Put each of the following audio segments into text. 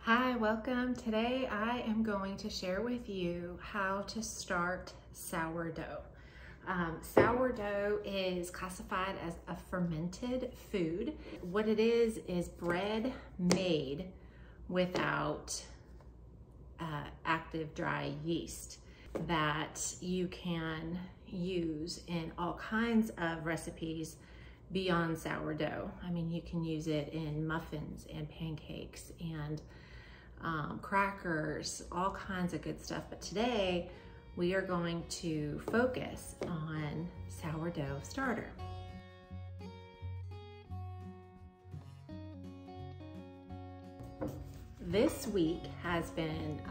Hi, welcome. Today I am going to share with you how to start sourdough. Sourdough is classified as a fermented food. What it is bread made without active dry yeast that you can use in all kinds of recipes beyond sourdough. I mean, you can use it in muffins and pancakes and crackers, all kinds of good stuff. But today we are going to focus on sourdough starter. This week has been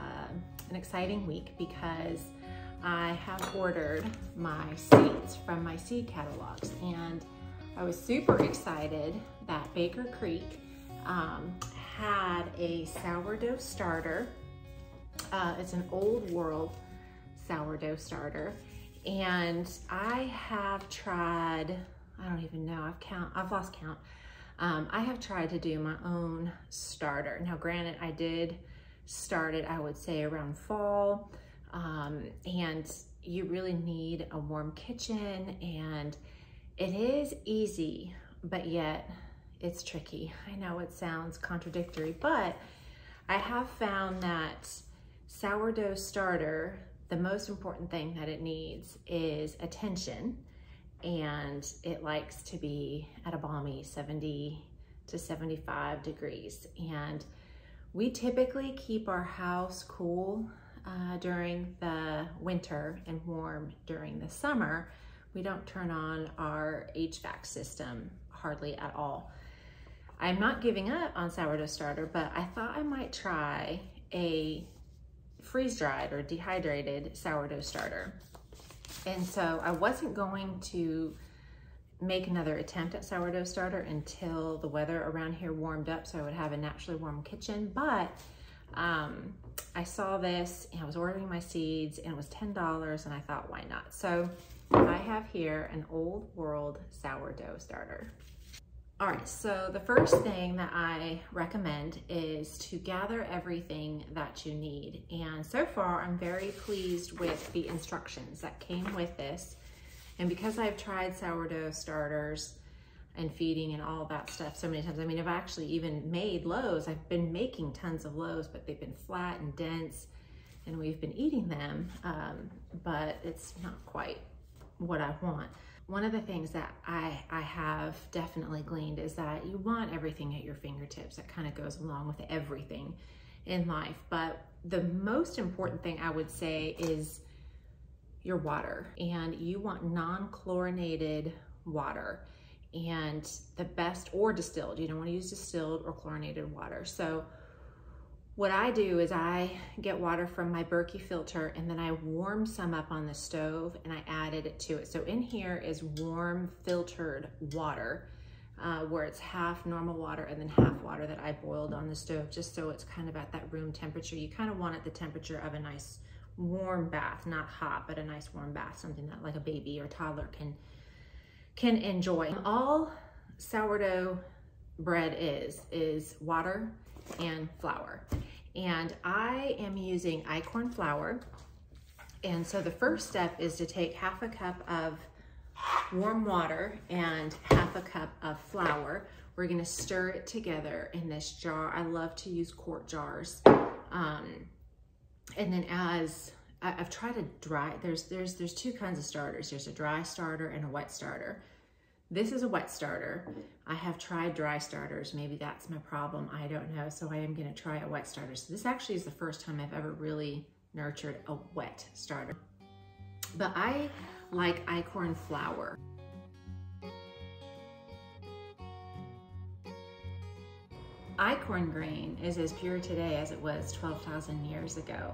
an exciting week because I have ordered my seeds from my seed catalogs, and I was super excited that Baker Creek had a sourdough starter. It's an old world sourdough starter, and I have tried, I don't even know, I've lost count. I have tried to do my own starter. Now granted, I did start it, I would say around fall, and you really need a warm kitchen, and it is easy, but yet it's tricky. I know it sounds contradictory, but I have found that sourdough starter, the most important thing that it needs is attention, and it likes to be at a balmy 70 to 75 degrees. And we typically keep our house cool during the winter and warm during the summer. We don't turn on our HVAC system hardly at all. I'm not giving up on sourdough starter, but I thought I might try a freeze-dried or dehydrated sourdough starter. And so I wasn't going to make another attempt at sourdough starter until the weather around here warmed up so I would have a naturally warm kitchen. But I saw this and I was ordering my seeds and it was $10, and I thought, why not? So I have here an old world sourdough starter. All right, so the first thing that I recommend is to gather everything that you need. And so far, I'm very pleased with the instructions that came with this. And because I've tried sourdough starters and feeding and all of that stuff so many times, I mean, I've actually even made loaves. I've been making tons of loaves, but they've been flat and dense, and we've been eating them, but it's not quite what I want. One of the things that I have definitely gleaned is that you want everything at your fingertips. That kind of goes along with everything in life. But the most important thing I would say is your water. And you want non-chlorinated water. And the best, or distilled. You don't want to use distilled or chlorinated water. So what I do is I get water from my Berkey filter, and then I warm some up on the stove and I added it to it. So in here is warm filtered water, where it's half normal water and then half water that I boiled on the stove, just so it's kind of at that room temperature. You kind of want it the temperature of a nice warm bath, not hot, but a nice warm bath, something that like a baby or toddler can enjoy. All sourdough bread is water and flour. And I am using einkorn flour. And so the first step is to take half a cup of warm water and half a cup of flour. We're gonna stir it together in this jar. I love to use quart jars. And then as I've tried a dry, there's two kinds of starters. There's a dry starter and a wet starter. This is a wet starter. I have tried dry starters. Maybe that's my problem. I don't know. So I am going to try a wet starter. So this actually is the first time I've ever really nurtured a wet starter. But I like einkorn flour. Einkorn grain is as pure today as it was 12,000 years ago.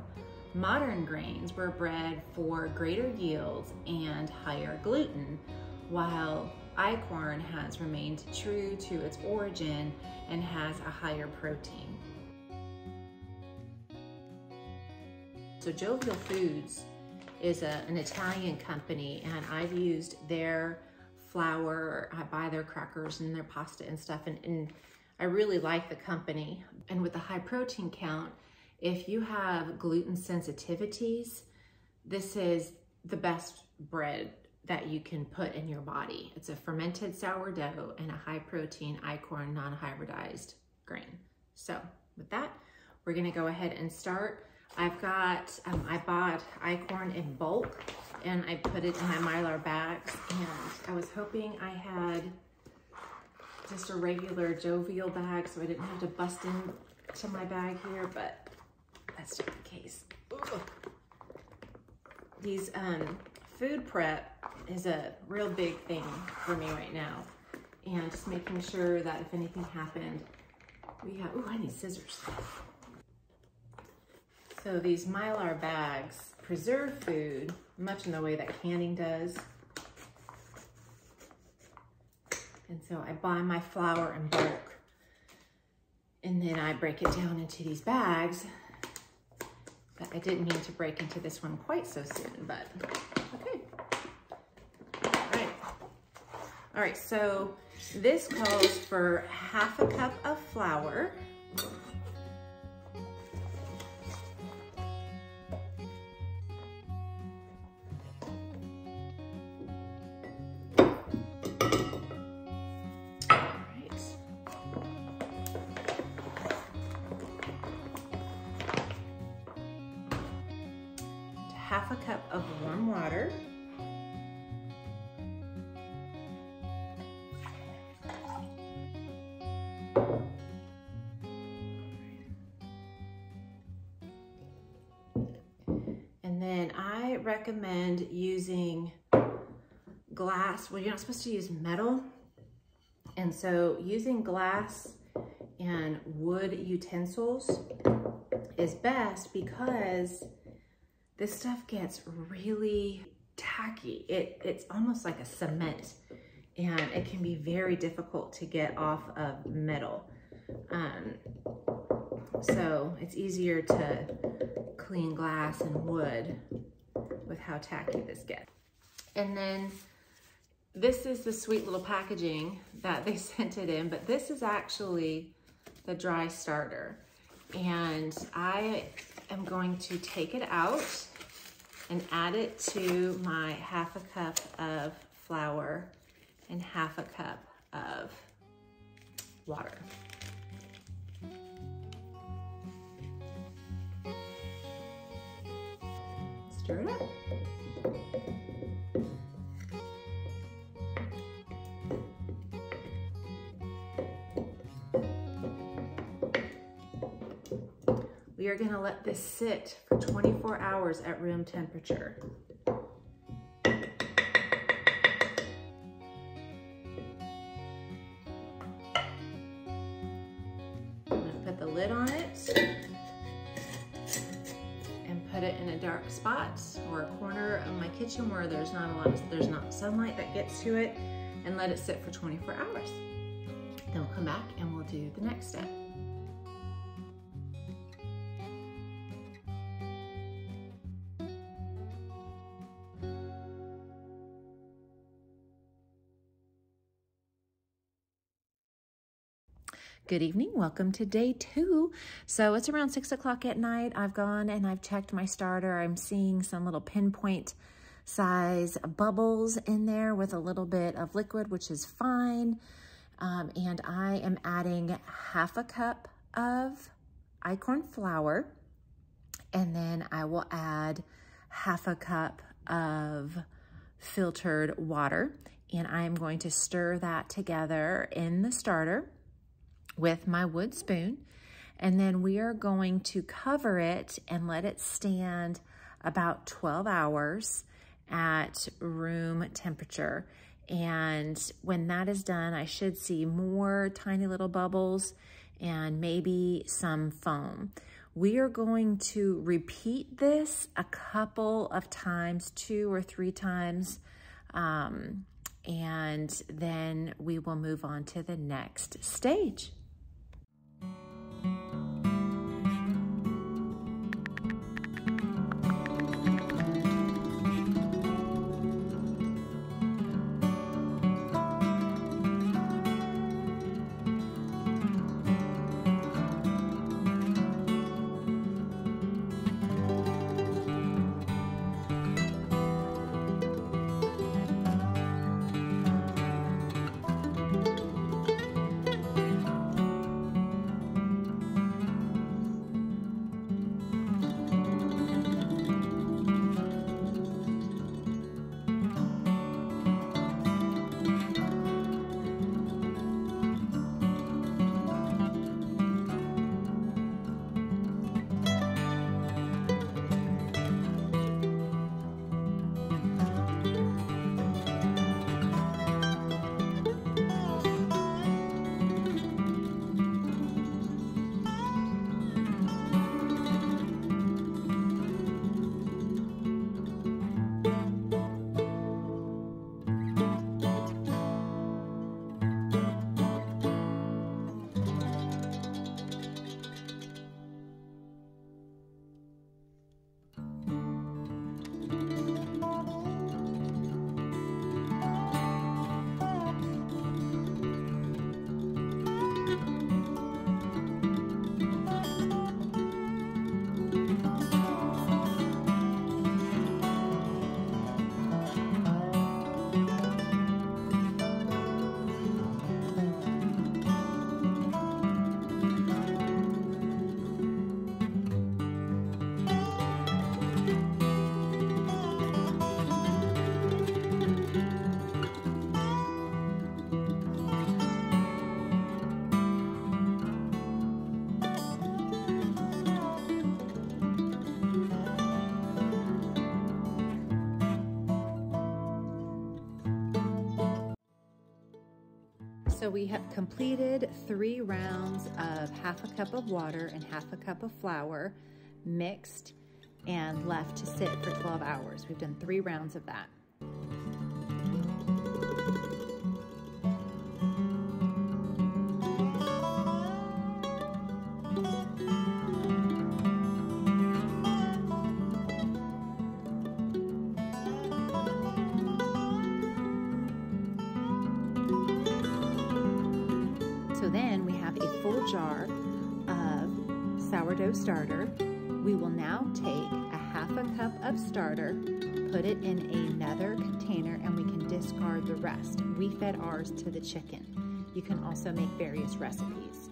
Modern grains were bred for greater yields and higher gluten, while einkorn has remained true to its origin and has a higher protein. So Jovial Foods is an Italian company, and I've used their flour. I buy their crackers and their pasta and stuff, and I really like the company. And with the high protein count, if you have gluten sensitivities, this is the best bread that you can put in your body. It's a fermented sourdough and a high protein Icorn non-hybridized grain. So with that, we're gonna go ahead and start. I've got, I bought Icorn in bulk and I put it in my Mylar bags, and I was hoping I had just a regular jovial bag so I didn't have to bust into my bag here, but that's not the case. Ugh. These food prep is a real big thing for me right now, and just making sure that if anything happened, we have, ooh, I need scissors. So these Mylar bags preserve food much in the way that canning does. And so I buy my flour in bulk, and then I break it down into these bags. But I didn't mean to break into this one quite so soon, but okay. All right, so this calls for 1/2 cup of flour. Half a cup of warm water. And then I recommend using glass. Well, you're not supposed to use metal. And so using glass and wood utensils is best because this stuff gets really tacky. It's almost like a cement, and it can be very difficult to get off of metal. So it's easier to clean glass and wood with how tacky this gets. And then this is the sweet little packaging that they sent it in, but this is actually the dry starter. And I am going to take it out and add it to my 1/2 cup of flour and 1/2 cup of water. Stir it up. We are gonna let this sit for 24 hours at room temperature. I'm gonna put the lid on it and put it in a dark spot or a corner of my kitchen where there's not sunlight that gets to it, and let it sit for 24 hours. Then we'll come back and we'll do the next step. Good evening, welcome to day 2. So it's around 6 o'clock at night. I've gone and I've checked my starter. I'm seeing some little pinpoint size bubbles in there with a little bit of liquid, which is fine. And I am adding 1/2 cup of Icorn flour, and then I will add 1/2 cup of filtered water, and I am going to stir that together in the starter with my wood spoon, and then we are going to cover it and let it stand about 12 hours at room temperature. And when that is done, I should see more tiny little bubbles and maybe some foam. We are going to repeat this a couple of times, 2 or 3 times, and then we will move on to the next stage. So we have completed 3 rounds of half a cup of water and half a cup of flour mixed and left to sit for 12 hours. We've done 3 rounds of that. So then we have a full jar of sourdough starter. We will now take a half a cup of starter, put it in another container, and we can discard the rest. We fed ours to the chicken. You can also make various recipes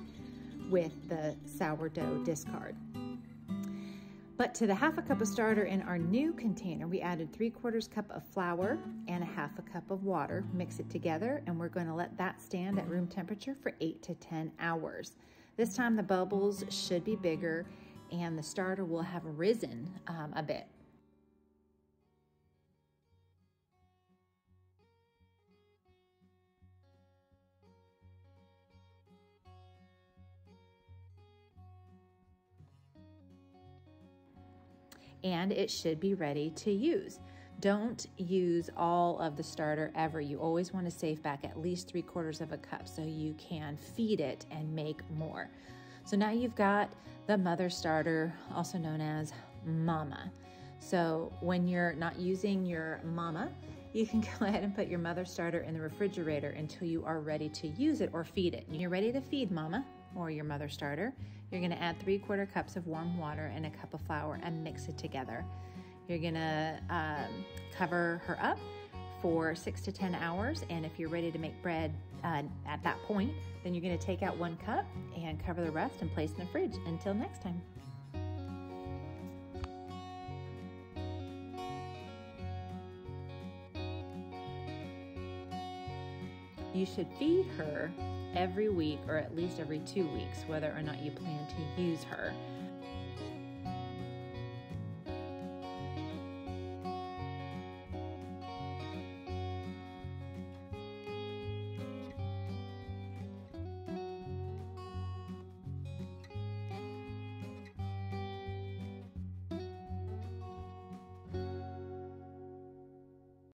with the sourdough discard. But to the half a cup of starter in our new container, we added 3/4 cup of flour and a half a cup of water. Mix it together, and we're going to let that stand at room temperature for 8 to 10 hours. This time the bubbles should be bigger and the starter will have risen a bit. And it should be ready to use. Don't use all of the starter ever. You always want to save back at least 3/4 of a cup so you can feed it and make more. So now you've got the mother starter, also known as mama. So when you're not using your mama, you can go ahead and put your mother starter in the refrigerator until you are ready to use it or feed it. When you're ready to feed mama or your mother starter, you're gonna add 3/4 cups of warm water and a cup of flour and mix it together. You're gonna cover her up for 6 to 10 hours. And if you're ready to make bread at that point, then you're gonna take out 1 cup and cover the rest and place in the fridge until next time. You should feed her every week or at least every 2 weeks, whether or not you plan to use her.